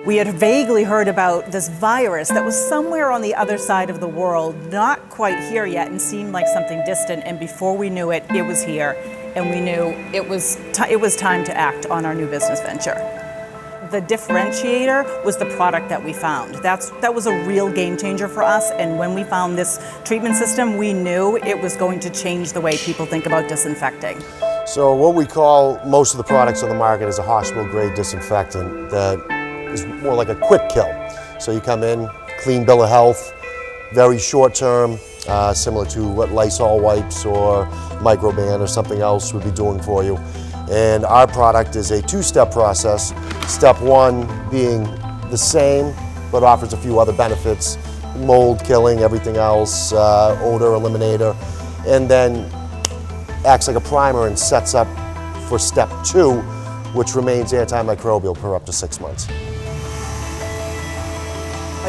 We had vaguely heard about this virus that was somewhere on the other side of the world, not quite here yet, and seemed like something distant, and before we knew it, it was here, and we knew it was time to act on our new business venture. The differentiator was the product that we found. That was a real game changer for us, and when we found this treatment system, we knew it was going to change the way people think about disinfecting. So what we call most of the products on the market is a hospital-grade disinfectant that is more like a quick kill. So you come in, clean bill of health, very short term, similar to what Lysol wipes or Microban or something else would be doing for you. And our product is a two-step process. Step one being the same, but offers a few other benefits, mold killing, everything else, odor eliminator, and then acts like a primer and sets up for step two, which remains antimicrobial for up to 6 months.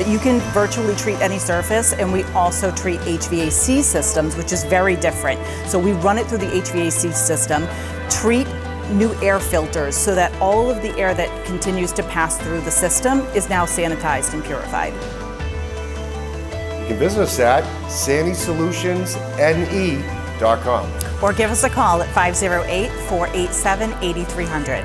You can virtually treat any surface, and we also treat HVAC systems, which is very different. So we run it through the HVAC system, treat new air filters so that all of the air that continues to pass through the system is now sanitized and purified. You can visit us at SaniSolutionsNE.com. Or give us a call at 508-487-8300.